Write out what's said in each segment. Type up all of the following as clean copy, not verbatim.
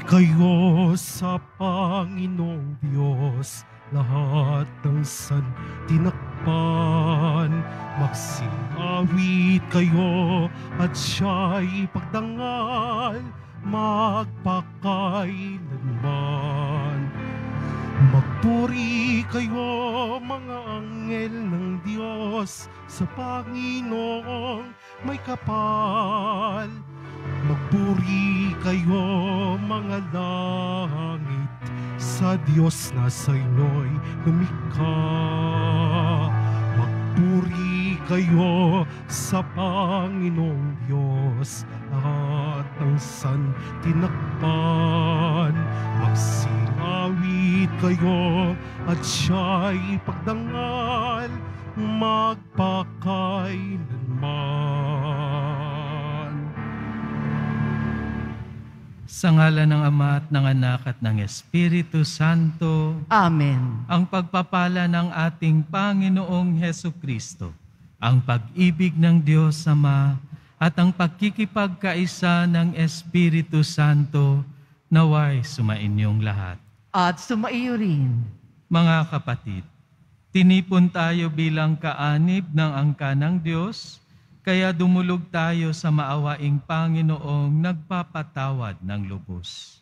kayo sa Panginoong Diyos, lahat ng santinakpan. Magsingawit kayo at siya'y pagdangal magpakailanman. Magpuri kayo mga anghel ng Diyos sa Panginoong may kapal. Magpuri kayo mga langit sa Diyos na sa inyo'y lumikha. Magpuri kayo sa Panginoong Diyos, lahat ng santinakpan. Magsingawit kayo at siya'y pagdangal magpakailanman. Sa ngalan ng Ama at ng Anak at ng Espiritu Santo. Amen. Ang pagpapala ng ating Panginoong Hesukristo, ang pag-ibig ng Diyos Ama at ang pagkikipagkaisa ng Espiritu Santo naway sumainyong lahat. At sumaiyo rin. Mga kapatid, tinipon tayo bilang kaanib ng angka ng Diyos, kaya dumulog tayo sa maawaing Panginoong nagpapatawad ng lubos.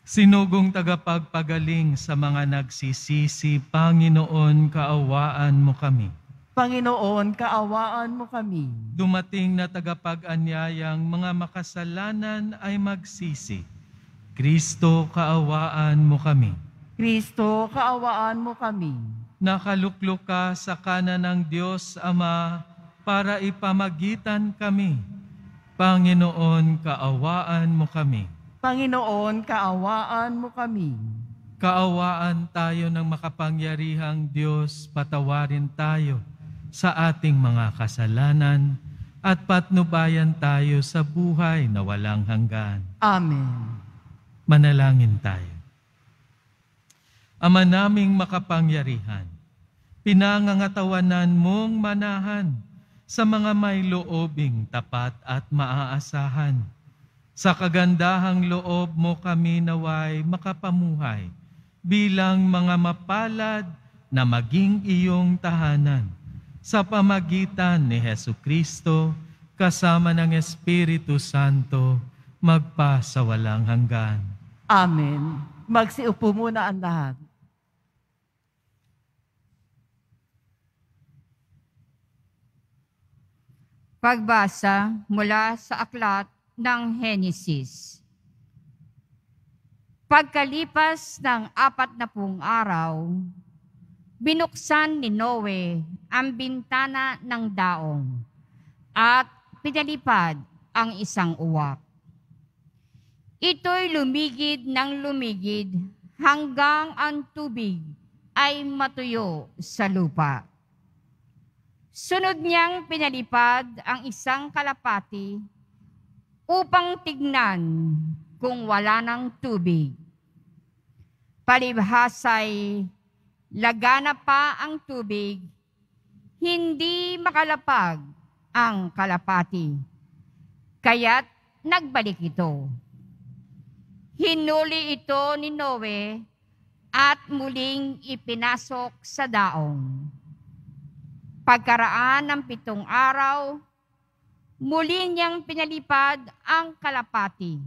Sinugong tagapagpagaling sa mga nagsisisi, Panginoon, kaawaan mo kami. Panginoon, kaawaan mo kami. Dumating na tagapag-anyayang mga makasalanan ay magsisi. Kristo, kaawaan mo kami. Kristo, kaawaan mo kami. Nakaluklok ka sa kanan ng Diyos Ama para ipamagitan kami. Panginoon, kaawaan mo kami. Panginoon, kaawaan mo kami. Kaawaan tayo ng makapangyarihang Diyos, patawarin tayo sa ating mga kasalanan at patnubayan tayo sa buhay na walang hanggan. Amen. Manalangin tayo. Ama naming makapangyarihan, pinangangatawanan mong manahan sa mga may loobing tapat at maaasahan. Sa kagandahang loob mo kami naway makapamuhay bilang mga mapalad na maging iyong tahanan. Sa pamagitan ni Hesukristo, kasama ng Espiritu Santo, magpa sa walang hanggan. Amen. Magsiupo muna ang lahat. Pagbasa mula sa aklat ng Henesis. Pagkalipas ng 40 araw, binuksan ni Noe ang bintana ng daong at pinalipad ang isang uwak. Ito'y lumigid ng lumigid hanggang ang tubig ay matuyo sa lupa. Sunod niyang pinalipad ang isang kalapati upang tignan kung wala ng tubig. Palibhasay, lagana pa ang tubig, hindi makalapag ang kalapati. Kaya't nagbalik ito. Hinuli ito ni Noe at muling ipinasok sa daong. Pagkaraan ng 7 araw, muli niyang pinalipad ang kalapati.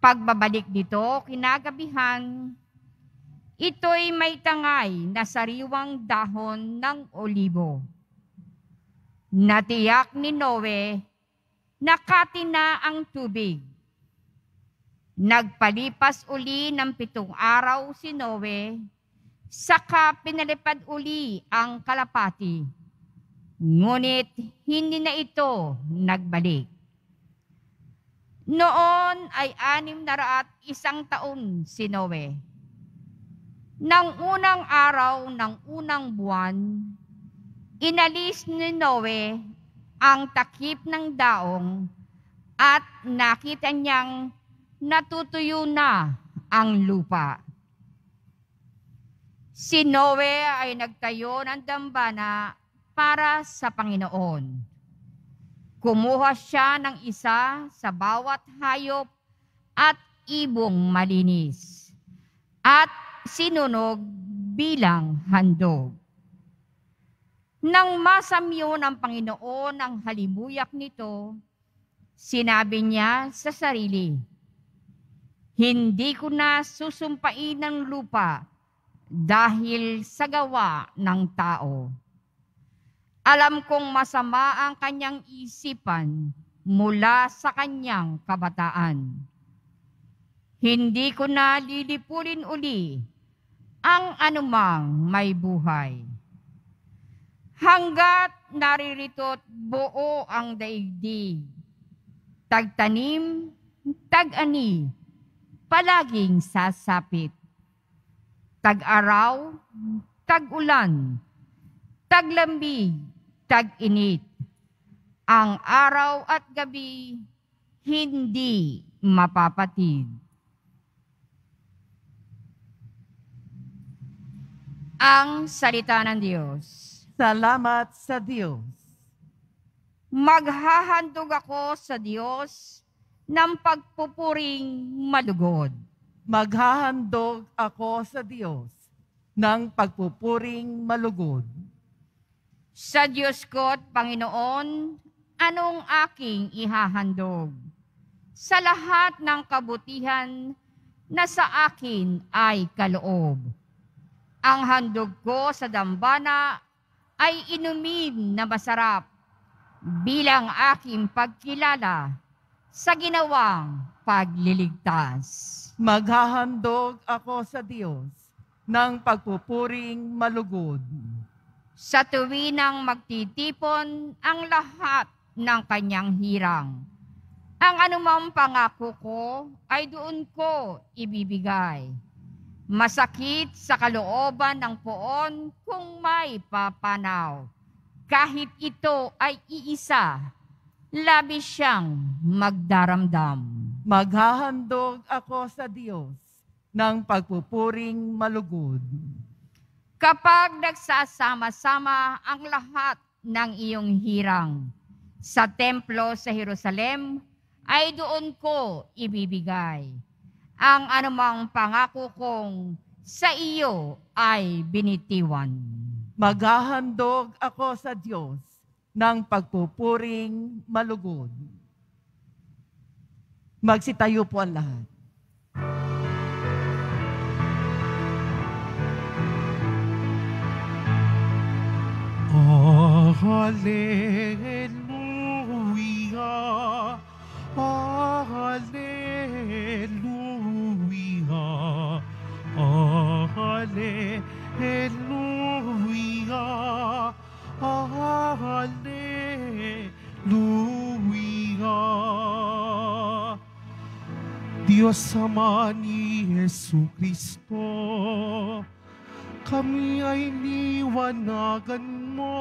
Pagbabalik dito kinagabihan, ito'y may tangay na sariwang dahon ng olibo. Natiyak ni Noe na katina ang tubig. Nagpalipas uli ng 7 araw si Noe, saka pinalipad uli ang kalapati. Ngunit hindi na ito nagbalik. Noon ay 601 taon si Noe. Nang unang araw ng unang buwan, inalis ni Noe ang takip ng daong at nakita niyang natutuyo na ang lupa. Si Noe ay nagtayo ng dambana para sa Panginoon. Kumuha siya ng isa sa bawat hayop at ibong malinis at sinunog bilang handog. Nang masamyo ng Panginoon ang halimuyak nito, sinabi niya sa sarili, "Hindi ko na susumpain ng lupa dahil sa gawa ng tao. Alam kong masama ang kanyang isipan mula sa kanyang kabataan. Hindi ko na lilipulin uli ang anumang may buhay. Hanggat naririto't buo ang daigdig, tagtanim, tag-ani, palaging sasapit. Tag-araw, tag-ulan, taglambig, tag-init. Ang araw at gabi hindi mapapatid." Ang salita ng Diyos. Salamat sa Diyos. Maghahandog ako sa Diyos ng pagpupuring malugod. Maghahandog ako sa Diyos ng pagpupuring malugod. Sa Diyos ko't Panginoon, anong aking ihahandog? Sa lahat ng kabutihan na sa akin ay kaloob. Ang handog ko sa dambana ay inumin na masarap bilang aking pagkilala sa ginawang pagliligtas. Maghahandog ako sa Diyos ng pagpupuring malugod. Sa tuwinang magtitipon ang lahat ng kanyang hirang. Ang anumang pangako ko ay doon ko ibibigay. Masakit sa kalooban ng poon kung may papanaw. Kahit ito ay iisa, labis siyang magdaramdam. Maghahandog ako sa Diyos ng pagpupuring malugod. Kapag nagsasama-sama ang lahat ng iyong hirang sa templo sa Jerusalem, ay doon ko ibibigay. Ang anumang pangako kong sa iyo ay binitiwan. Maghahandog ako sa Diyos ng pagpupuring malugod. Magsitayo po ang lahat. Hallelujah, Hallelujah, Hallelujah, Hallelujah. Diyos Ama ni Jesucristo, kami ay liwanagan mo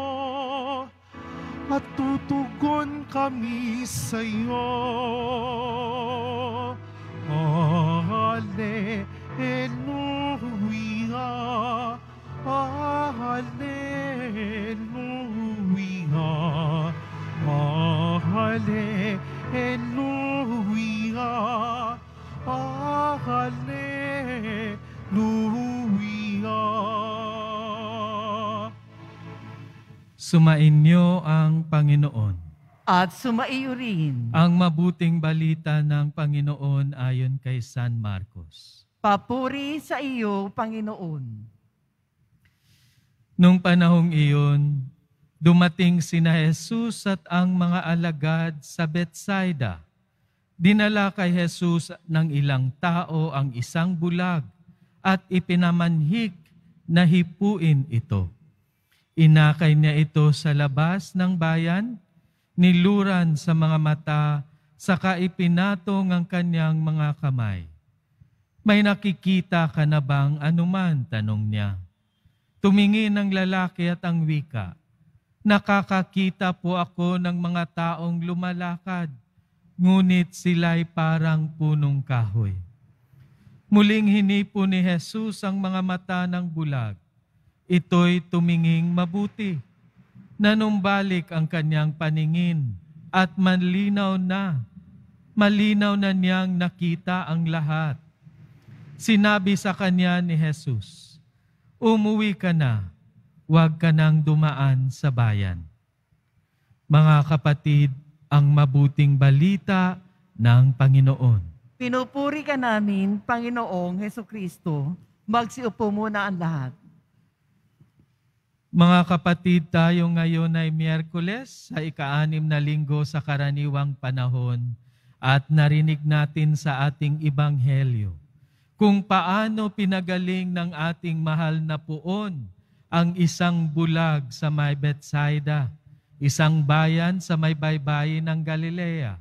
at tutugon kami sa iyo. Hallelujah, Hallelujah, Hallelujah, Hallelujah. Sumainyo ang Panginoon. At sumaiyo rin. Ang mabuting balita ng Panginoon ayon kay San Marcos. Papuri sa iyo, Panginoon. Nung panahong iyon, dumating sina Jesus at ang mga alagad sa Betsaida. Dinala kay Jesus ng ilang tao ang isang bulag at ipinamanhik na hipuin ito. Inakay niya ito sa labas ng bayan, niluran sa mga mata, saka ipinatong ang kanyang mga kamay. May nakikita ka na bang anuman? Tanong niya. Tumingin ang lalaki at ang wika. Nakakakita po ako ng mga taong lumalakad, ngunit sila'y parang punong kahoy. Muling hinipo ni Jesus ang mga mata ng bulag. Ito'y tuminging mabuti. Nanumbalik ang kanyang paningin at malinaw na niyang nakita ang lahat. Sinabi sa kanya ni Jesus, "Umuwi ka na, huwag ka nang dumaan sa bayan." Mga kapatid, ang mabuting balita ng Panginoon. Pinupuri ka namin, Panginoong Hesukristo. Magsiupo muna ang lahat. Mga kapatid, tayo ngayon ay Miyerkules sa ika-6 na linggo sa karaniwang panahon at narinig natin sa ating Ebanghelyo kung paano pinagaling ng ating mahal na Poon ang isang bulag sa may Betsaida, isang bayan sa may baybayin ng Galilea.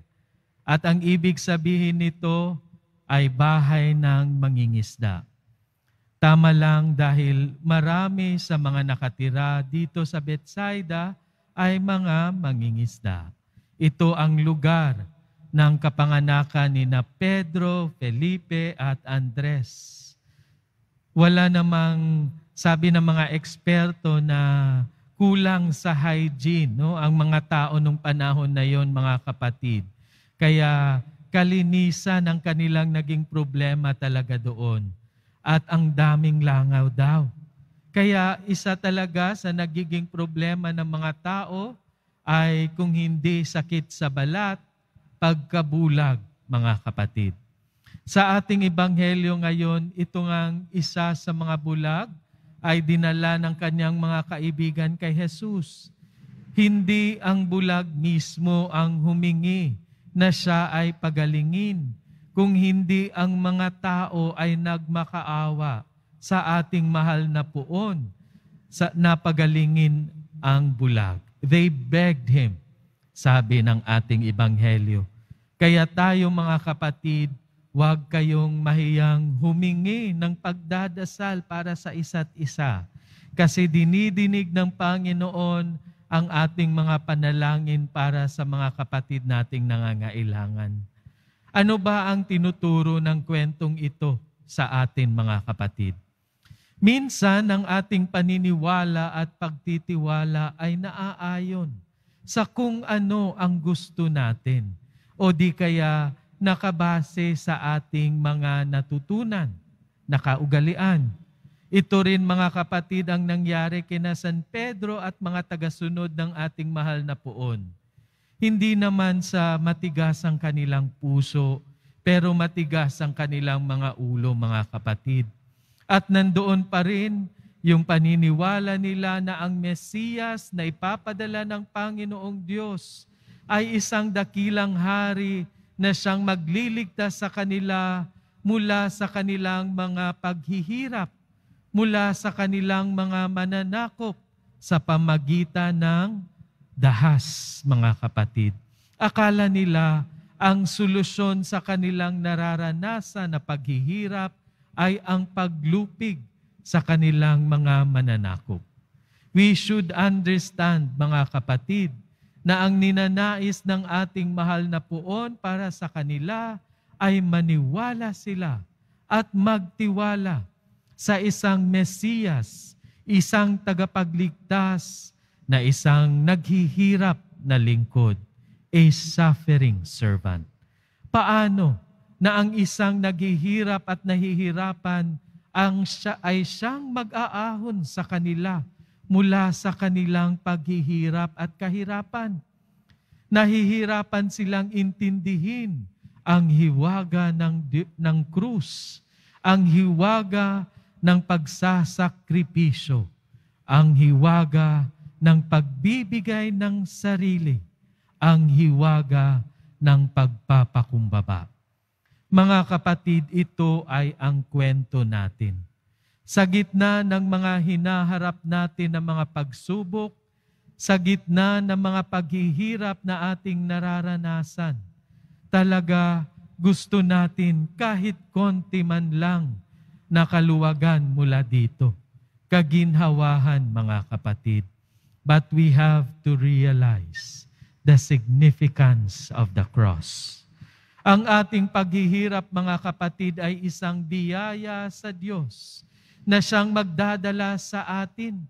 At ang ibig sabihin nito ay bahay ng mangingisda. Tama lang dahil marami sa mga nakatira dito sa Betsaida ay mga mangingisda. Ito ang lugar ng kapanganakan ni na Pedro, Felipe at Andres. Wala namang, sabi ng mga eksperto, na kulang sa hygiene, no? Ang mga tao nung panahon na yon, mga kapatid. Kaya kalinisan ang kanilang naging problema talaga doon. At ang daming langaw daw. Kaya isa talaga sa nagiging problema ng mga tao ay kung hindi sakit sa balat, pagkabulag, mga kapatid. Sa ating ebanghelyo ngayon, ito ngang isa sa mga bulag ay dinala ng kanyang mga kaibigan kay Jesus. Hindi ang bulag mismo ang humingi na siya ay pagalingin, kung hindi ang mga tao ay nagmakaawa sa ating mahal na Poon na pagalingin ang bulag. They begged him, sabi ng ating ebanghelyo. Kaya tayo mga kapatid, huwag kayong mahiyang humingi ng pagdadasal para sa isa't isa. Kasi dinidinig ng Panginoon ang ating mga panalangin para sa mga kapatid nating nangangailangan. Ano ba ang tinuturo ng kwentong ito sa atin mga kapatid? Minsan ang ating paniniwala at pagtitiwala ay naaayon sa kung ano ang gusto natin o di kaya nakabase sa ating mga natutunan, nakaugalian. Ito rin mga kapatid ang nangyari kina San Pedro at mga tagasunod ng ating mahal na Poon. Hindi naman sa matigas ang kanilang puso, pero matigas ang kanilang mga ulo, mga kapatid. At nandoon pa rin yung paniniwala nila na ang Mesiyas na ipapadala ng Panginoong Diyos ay isang dakilang hari na siyang magliligtas sa kanila mula sa kanilang mga paghihirap, mula sa kanilang mga mananakop sa pamagitan ng dahas, mga kapatid. Akala nila ang solusyon sa kanilang nararanasan na paghihirap ay ang paglupig sa kanilang mga mananakop. We should understand, mga kapatid, na ang ninanais ng ating mahal na Poon para sa kanila ay maniwala sila at magtiwala sa isang Mesiyas, isang tagapagligtas na isang naghihirap na lingkod, a suffering servant. Paano na ang isang naghihirap at nahihirapan ay siyang mag-aahon sa kanila mula sa kanilang paghihirap at kahirapan? Nahihirapan silang intindihin ang hiwaga ng krus, ang hiwaga ng pagsasakripisyo, ang hiwaga ng pagbibigay ng sarili, ang hiwaga ng pagpapakumbaba. Mga kapatid, ito ay ang kwento natin. Sa gitna ng mga hinaharap natin na mga pagsubok, sa gitna ng mga paghihirap na ating nararanasan, talaga gusto natin kahit konti man lang na kaluwagan mula dito. Kaginhawahan, mga kapatid. But we have to realize the significance of the cross. Ang ating paghihirap, mga kapatid, ay isang biyaya sa Diyos na siyang magdadala sa atin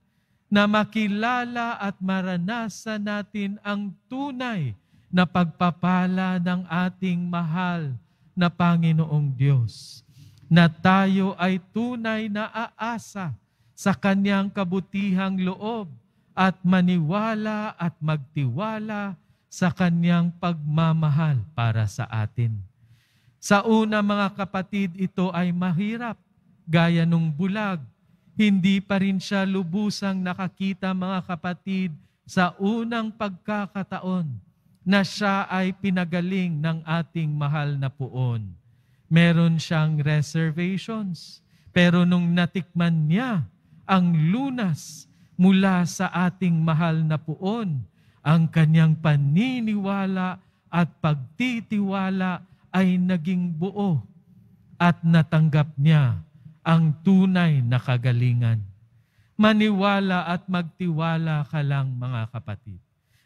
na makilala at maranasan natin ang tunay na pagpapala ng ating mahal na Panginoong Diyos, na tayo ay tunay na aasa sa Kanyang kabutihang loob at maniwala at magtiwala sa Kanyang pagmamahal para sa atin. Sa una mga kapatid, ito ay mahirap, gaya nung bulag. Hindi pa rin siya lubusang nakakita mga kapatid sa unang pagkakataon na siya ay pinagaling ng ating mahal na Poon. Meron siyang reservations, pero nung natikman niya ang lunas mula sa ating mahal na Poon, ang kanyang paniniwala at pagtitiwala ay naging buo at natanggap niya ang tunay na kagalingan. Maniwala at magtiwala ka lang mga kapatid.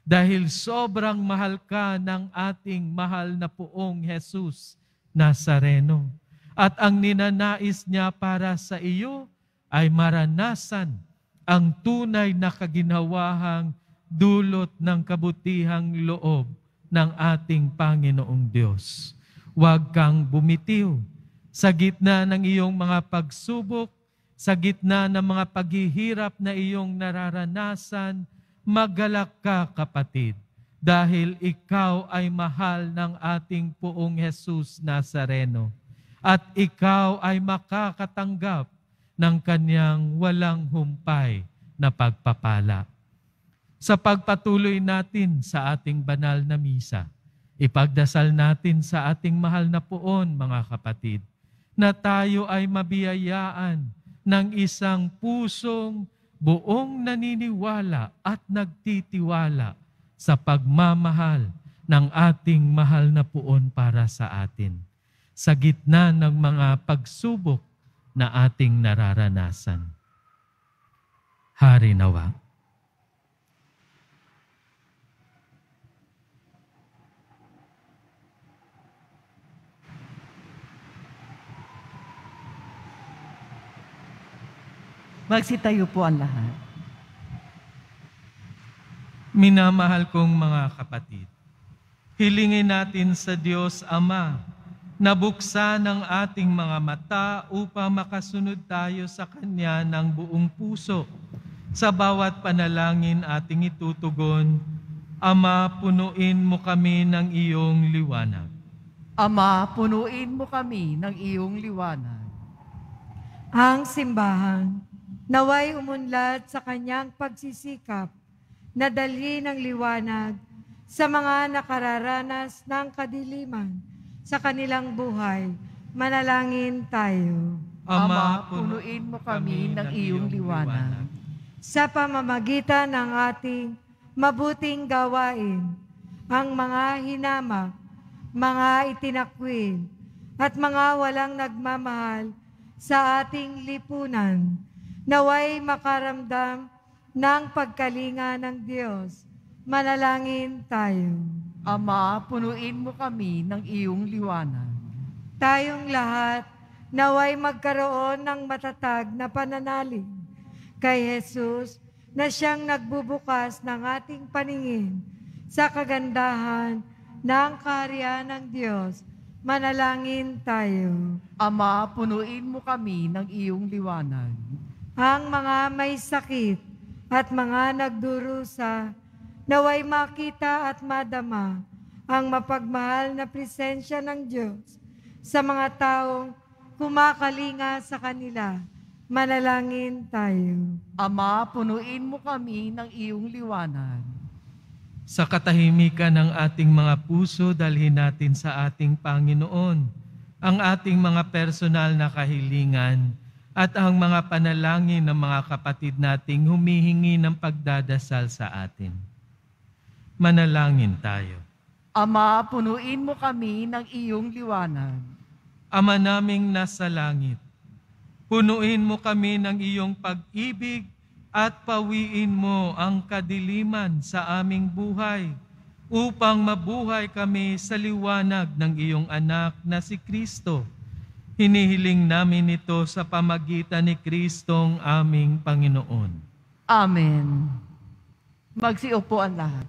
Dahil sobrang mahal ka ng ating mahal na Poong Jesus Nazareno. At ang ninanais niya para sa iyo ay maranasan ang tunay na kaginhawahang dulot ng kabutihang loob ng ating Panginoong Diyos. Huwag kang bumitiw sa gitna ng iyong mga pagsubok, sa gitna ng mga paghihirap na iyong nararanasan. Magalak ka, kapatid, dahil ikaw ay mahal ng ating Poong Jesus Nazareno at ikaw ay makakatanggap ng Kanyang walang humpay na pagpapala. Sa pagpatuloy natin sa ating banal na misa, ipagdasal natin sa ating mahal na Poon, mga kapatid, na tayo ay mabiyayaan ng isang pusong buong naniniwala at nagtitiwala sa pagmamahal ng ating mahal na Poon para sa atin, sa gitna ng mga pagsubok na ating nararanasan. Hari nawa. Magsitayo po ang lahat. Minamahal kong mga kapatid, hilingin natin sa Diyos Ama na buksan ang ating mga mata upang makasunod tayo sa Kanya ng buong puso. Sa bawat panalangin ating itutugon, Ama, punuin mo kami ng iyong liwanag. Ama, punuin mo kami ng iyong liwanag. Ang simbahan, naway umunlad sa kanyang pagsisikap na dalhin ng liwanag sa mga nakararanas ng kadiliman sa kanilang buhay. Manalangin tayo. Ama, punuin mo kami ng iyong liwanag. Sa pamamagitan ng ating mabuting gawain, ang mga hinamak, mga itinakwil, at mga walang nagmamahal sa ating lipunan, naway makaramdam ng pagkalinga ng Diyos. Manalangin tayo. Ama, punuin mo kami ng iyong liwanag. Tayong lahat naway magkaroon ng matatag na pananalig kay Jesus na siyang nagbubukas ng ating paningin sa kagandahan ng kaharian ng Diyos. Manalangin tayo. Ama, punuin mo kami ng iyong liwanag. Ang mga may sakit at mga nagdurusa, naway makita at madama ang mapagmahal na presensya ng Diyos sa mga taong kumakalinga sa kanila. Manalangin tayo. Ama, punuin mo kami ng iyong liwanag. Sa katahimikan ng ating mga puso, dalhin natin sa ating Panginoon ang ating mga personal na kahilingan at ang mga panalangin ng mga kapatid nating humihingi ng pagdadasal sa atin. Manalangin tayo. Ama, punuin mo kami ng iyong liwanag. Ama naming nasa langit, punuin mo kami ng iyong pag-ibig at pawiin mo ang kadiliman sa aming buhay upang mabuhay kami sa liwanag ng iyong anak na si Kristo. Hinihiling namin ito sa pamagitan ni Kristong aming Panginoon. Amen. Magsiupo ang lahat.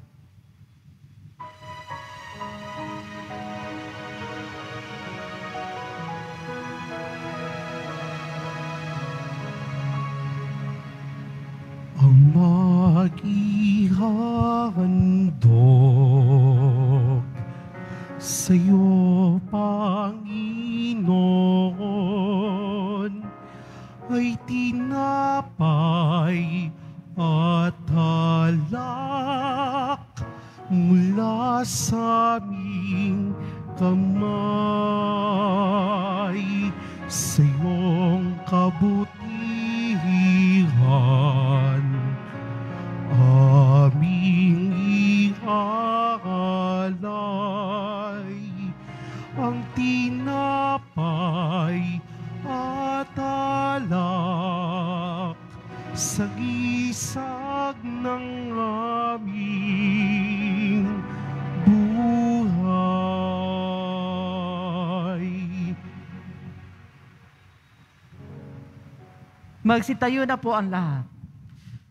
pag-ihandog sa'yo, Panginoon, ay tinapay at alak mula sa aming kamay. Sa iyong kabutihan aming iaalay ang tinapay at alak sa gisag ng aming buhay. Magsitayo na po ang lahat.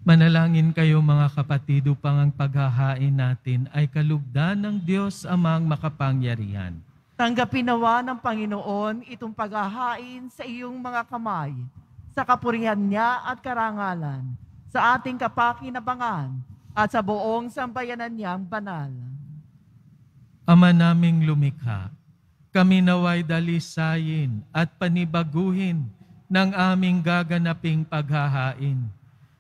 Manalangin kayo mga kapatid upang ang paghahain natin ay kalugdan ng Diyos Amang makapangyarihan. Tanggapin nawa ng Panginoon itong paghahain sa iyong mga kamay, sa kapurihan niya at karangalan, sa ating kapakinabangan at sa buong sambayanan niyang banal. Ama naming lumikha, kami naway dalisayin at panibaguhin ng aming gaganaping paghahain.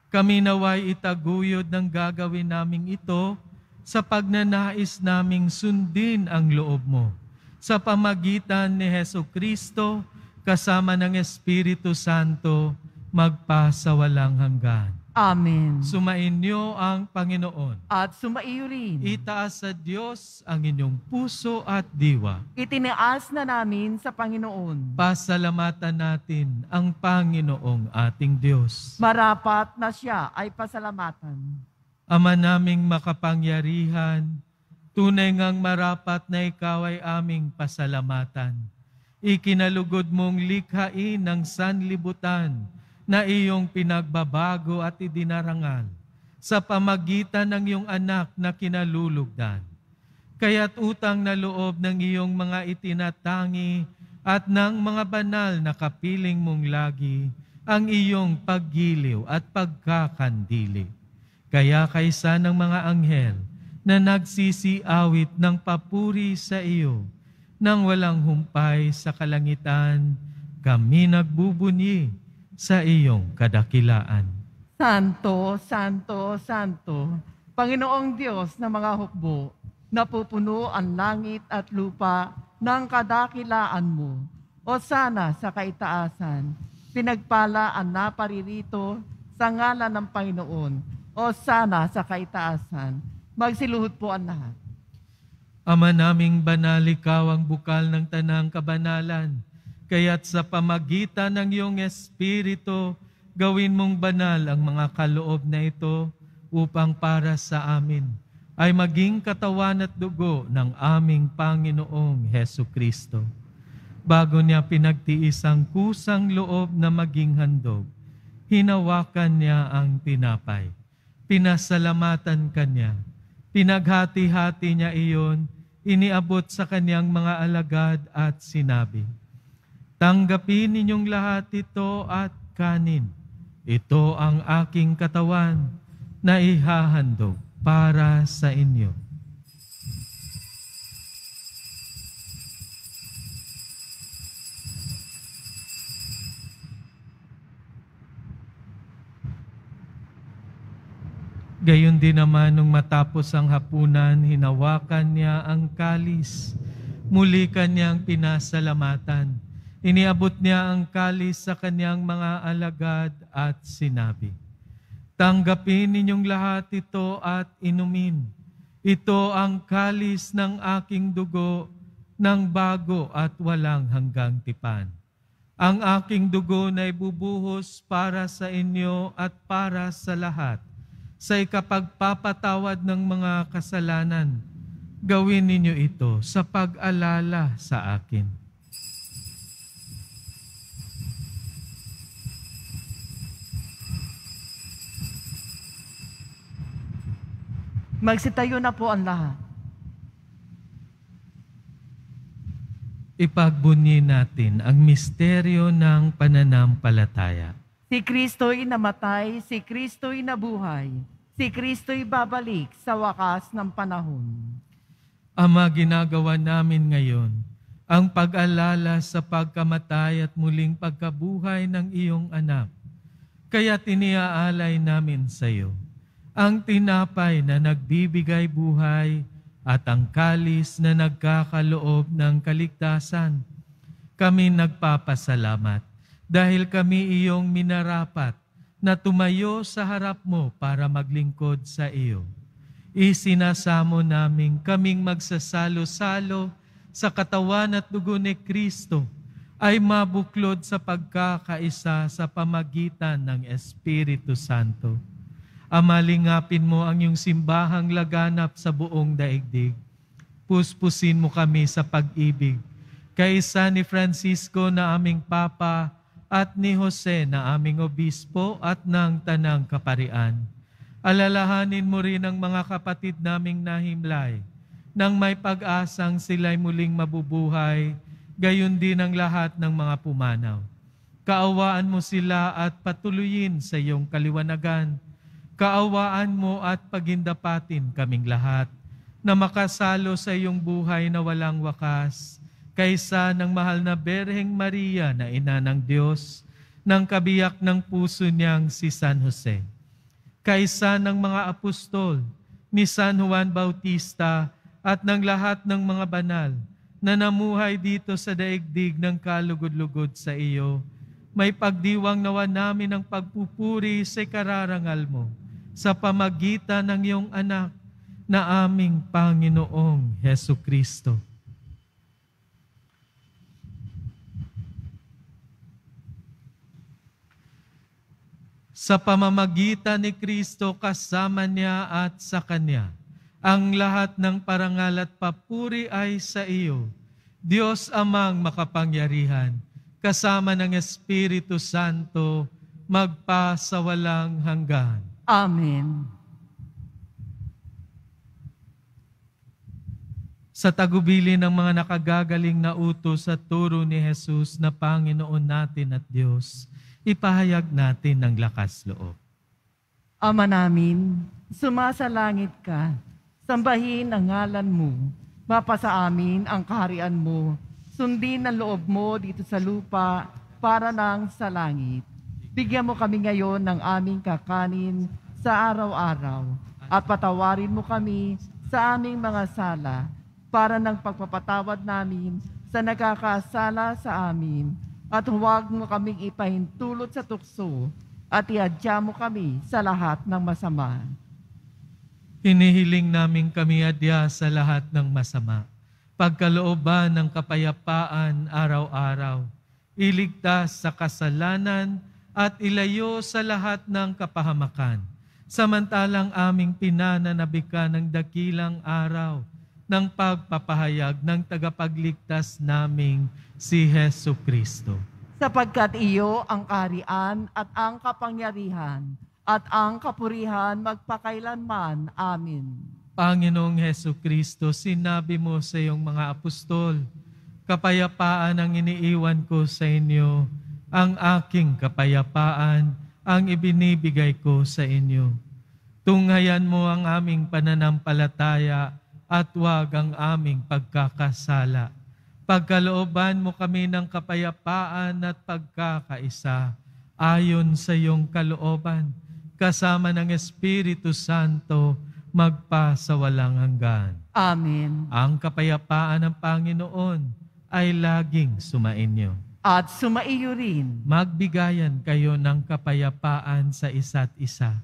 Kami naway itaguyod ng gagawin naming ito sa pagnanais naming sundin ang loob mo. Sa pamagitan ni Hesukristo, kasama ng Espiritu Santo, magpasawalang hanggan. Amen. Sumainyo ang Panginoon. At sumaiyo rin. Itaas sa Diyos ang inyong puso at diwa. Itinaas na namin sa Panginoon. Pasalamatan natin ang Panginoong ating Diyos. Marapat na siya ay pasalamatan. Ama naming makapangyarihan, tunay ngang marapat na ikaw ay aming pasalamatan. Ikinalugod mong likhain ng sanlibutan na iyong pinagbabago at idinarangal sa pamagitan ng iyong anak na kinalulugdan. Kaya't utang na loob ng iyong mga itinatangi at ng mga banal na kapiling mong lagi ang iyong paggiliw at pagkakandili. Kaya kaysa ng mga anghel na nagsisiawit ng papuri sa iyo, nang walang humpay sa kalangitan, kami nagbubunyi sa iyong kadakilaan. Santo, Santo, Santo, Panginoong Diyos ng mga hukbo, napupuno ang langit at lupa ng kadakilaan mo. O sana sa kaitaasan, pinagpala ang naparirito sa ngalan ng Panginoon. O sana sa kaitaasan, magsiluhod po ang lahat. Ama naming banal, ikaw ang bukal ng tanang kabanalan. Kaya't sa pamagitan ng iyong Espiritu, gawin mong banal ang mga kaloob na ito upang para sa amin ay maging katawan at dugo ng aming Panginoong Hesukristo. Bago niya pinagtiis ang kusang loob na maging handog, hinawakan niya ang tinapay. Pinasalamatan kanya. Pinaghati-hati niya iyon, iniabot sa kanyang mga alagad at sinabi, "Tanggapin ninyong lahat ito at kanin. Ito ang aking katawan na ihahandog para sa inyo." Gayon din naman nung matapos ang hapunan, hinawakan niya ang kalis. Muli kanyang pinasalamatan. Iniabot niya ang kalis sa kanyang mga alagad at sinabi, "Tanggapin ninyong lahat ito at inumin. Ito ang kalis ng aking dugo ng bago at walang hanggang tipan. Ang aking dugo na ibubuhos para sa inyo at para sa lahat sa ikapagpapatawad ng mga kasalanan. Gawin ninyo ito sa pag-alala sa akin." Magsitayo na po ang lahat. Ipagbunyi natin ang misteryo ng pananampalataya. Si Kristo'y namatay, si Kristo'y nabuhay. Si Kristo'y babalik sa wakas ng panahon. Ama, ginagawa namin ngayon ang pag-alala sa pagkamatay at muling pagkabuhay ng iyong anak. Kaya tiniaalay namin sa iyo ang tinapay na nagbibigay buhay at ang kalis na nagkakaloob ng kaligtasan. Kami nagpapasalamat dahil kami iyong minarapat na tumayo sa harap mo para maglingkod sa iyo. Isinasamo namin kaming magsasalo-salo sa katawan at dugo ni Kristo ay mabuklod sa pagkakaisa sa pamagitan ng Espiritu Santo. Amalingapin mo ang iyong simbahang laganap sa buong daigdig. Puspusin mo kami sa pag-ibig, kaisa ni Francisco na aming Papa at ni Jose na aming Obispo at ng Tanang Kaparian. Alalahanin mo rin ang mga kapatid naming nahimlay, nang may pag-asang sila'y muling mabubuhay, gayon din ang lahat ng mga pumanaw. Kaawaan mo sila at patuloyin sa iyong kaliwanagan. Kaawaan mo at pagindapatin kaming lahat na makasalo sa iyong buhay na walang wakas, kaysa ng mahal na Berheng Maria na ina ng Diyos, ng kabiyak ng puso niyang si San Jose. Kaysa ng mga apostol, ni San Juan Bautista, at ng lahat ng mga banal na namuhay dito sa daigdig ng kalugod-lugod sa iyo, may pagdiwang nawa namin ang pagpupuri sa kararangal mo sa pamagitan ng iyong anak na aming Panginoong Hesu Kristo. Sa pamamagitan ni Kristo, kasama niya at sa Kanya, ang lahat ng parangal at papuri ay sa iyo, Diyos Amang makapangyarihan, kasama ng Espiritu Santo, magpasawalang hanggan. Amen. Sa tagubili ng mga nakagagaling na utos at turo ni Jesus na Panginoon natin at Diyos, ipahayag natin ng lakas loob. Ama namin, sumasalangit ka. Sambahin ang ngalan mo, mapasa amin ang kaharian mo, sundin ang loob mo dito sa lupa para nang sa langit. Bigyan mo kami ngayon ng aming kakanin sa araw-araw at patawarin mo kami sa aming mga sala para ng pagpapatawad namin sa nagkakasala sa amin at huwag mo kaming ipahintulot sa tukso at iadya mo kami sa lahat ng masama. Hinihiling namin kami adya sa lahat ng masama, pagkalooban ng kapayapaan araw-araw, iligtas sa kasalanan at ilayo sa lahat ng kapahamakan, samantalang aming pinananabikan ng dakilang araw ng pagpapahayag ng tagapagligtas naming si Hesu Kristo. Sapagkat iyo ang kaharian at ang kapangyarihan at ang kapurihan magpakailanman. Amen. Panginoong Hesu Kristo, sinabi mo sa iyong mga apostol, kapayapaan ang iniiwan ko sa inyo, ang aking kapayapaan ang ibinibigay ko sa inyo. Tunghayan mo ang aming pananampalataya at huwag ang aming pagkakasala. Pagkalooban mo kami ng kapayapaan at pagkakaisa ayon sa iyong kalooban, kasama ng Espiritu Santo, magpasawalang hanggan. Amen. Ang kapayapaan ng Panginoon ay laging sumainyo. At sumaiyo rin. Magbigayan kayo ng kapayapaan sa isa't isa.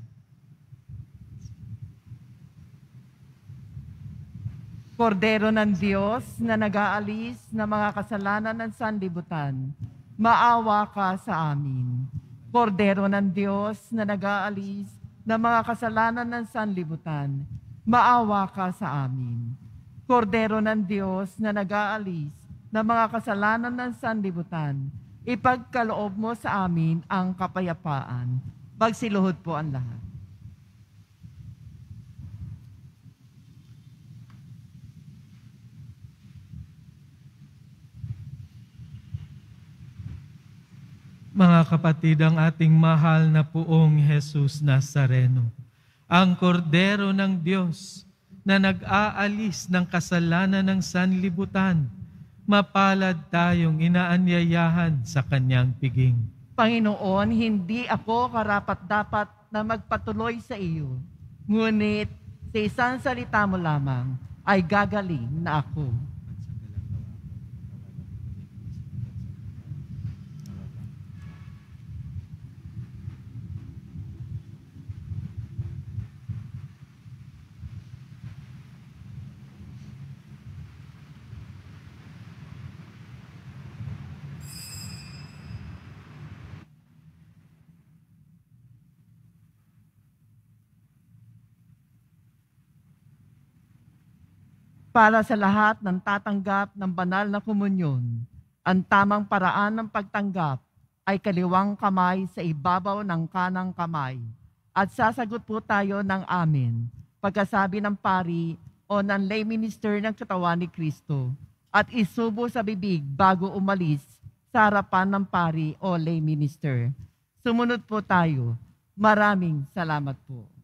Kordero ng Diyos na nag-aalis ng mga kasalanan ng sanlibutan, maawa ka sa amin. Kordero ng Diyos na nag-aalis ng mga kasalanan ng sanlibutan, maawa ka sa amin. Kordero ng Diyos na nag-aalis ng mga kasalanan ng sanlibutan, ipagkaloob mo sa amin ang kapayapaan. Magsiluhod po ang lahat. Mga kapatid, ang ating mahal na Poong Jesus Nazareno ang kordero ng Diyos na nag-aalis ng kasalanan ng sanlibutan, mapalad tayong inaanyayahan sa kanyang piging. Panginoon, hindi ako karapat-dapat na magpatuloy sa iyo. Ngunit sa isang salita mo lamang ay gagaling na ako. Para sa lahat ng tatanggap ng banal na komunyon, ang tamang paraan ng pagtanggap ay kaliwang kamay sa ibabaw ng kanang kamay. At sasagot po tayo ng amen pagkasabi ng pari o ng lay minister ng katawan ni Kristo at isubo sa bibig bago umalis sa harapan ng pari o lay minister. Sumunod po tayo. Maraming salamat po.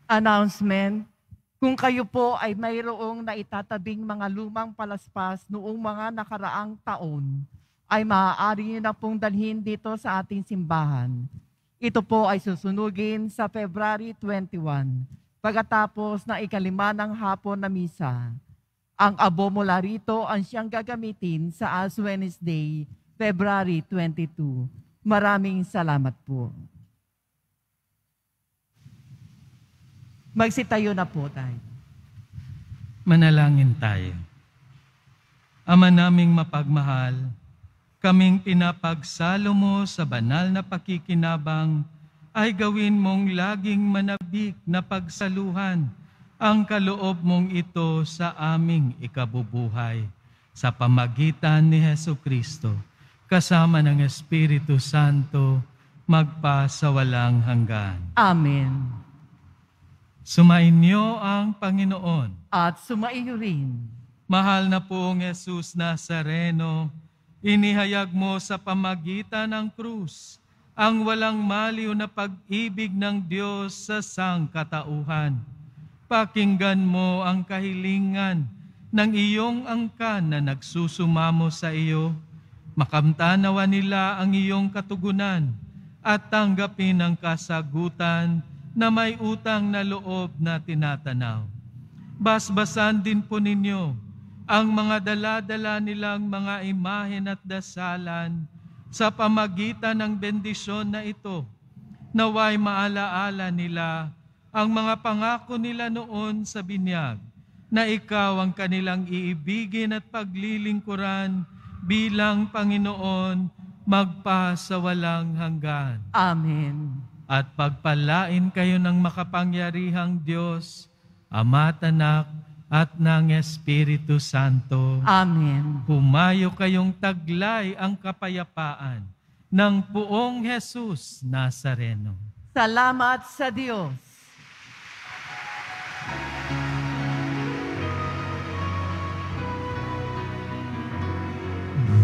Announcement, kung kayo po ay mayroong naitatabing mga lumang palaspas noong mga nakaraang taon, ay maaari niyo na pong dalhin dito sa ating simbahan. Ito po ay susunugin sa February 21, pagkatapos na 5 ng hapon na misa. Ang abo mula rito ang siyang gagamitin sa Ash Wednesday, February 22. Maraming salamat po. Magsitayo na po tayo. Manalangin tayo. Ama naming mapagmahal, kaming pinapagsalo mo sa banal na pakikinabang ay gawin mong laging manabik na pagsaluhan ang kaloob mong ito sa aming ikabubuhay sa pamagitan ni Hesukristo kasama ng Espiritu Santo magpa sa walang hanggan. Amen. Sumainyo ang Panginoon. At sumaiyo rin. Mahal na poong Jesus Nazareno, inihayag mo sa pamagitan ng krus ang walang maliw na pag-ibig ng Diyos sa sangkatauhan. Pakinggan mo ang kahilingan ng iyong angkan na nagsusumamo sa iyo. Makamtanawa nila ang iyong katugunan at tanggapin ang kasagutan na may utang na loob na tinatanaw. Basbasan din po ninyo ang mga dala-dala nilang mga imahen at dasalan sa pamagitan ng bendisyon na ito. Naway maalaala nila ang mga pangako nila noon sa binyag, na ikaw ang kanilang iibigin at paglilingkuran bilang Panginoon magpa sa walang hanggan. Amen. At pagpalain kayo ng makapangyarihang Diyos, Ama at Anak, at ng Espiritu Santo. Amen. Humayo kayong taglay ang kapayapaan ng poong Jesus Nazareno. Salamat sa Diyos.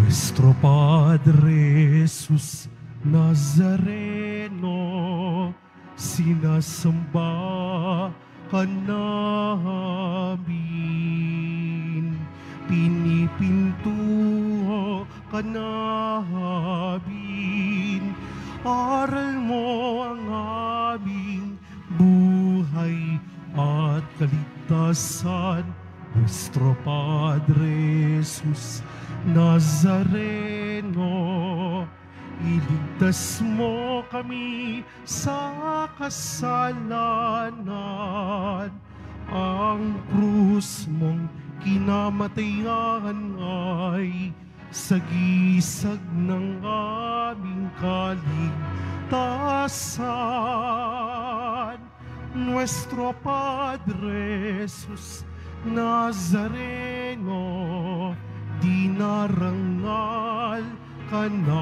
Nuestro Padre Jesus Nazareno, sinasamba ka namin, pinipintuho ka namin, aral mo ang aming buhay at kaligtasan. Nuestro Padre Jesus Nazareno, iligtas mo kami sa kasalanan. Ang krus mong kinamatayan ay sagisag ng aming kaligtasan. Nuestro Padre Jesus Nazareno, dinarangal ka namin.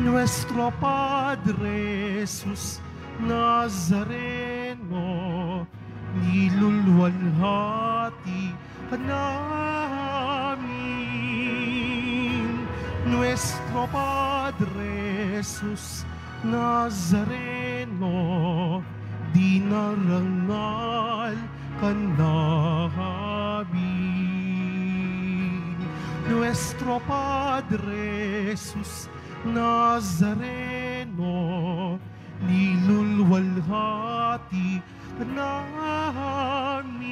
Nuestro Padre Jesus Nazareno, nilulwalhati ka namin. Nuestro Padre Jesus Nazareno, dinarangal ka namin. Nuestro Padre Jesus Nazareno, nilulwalhati ka namin.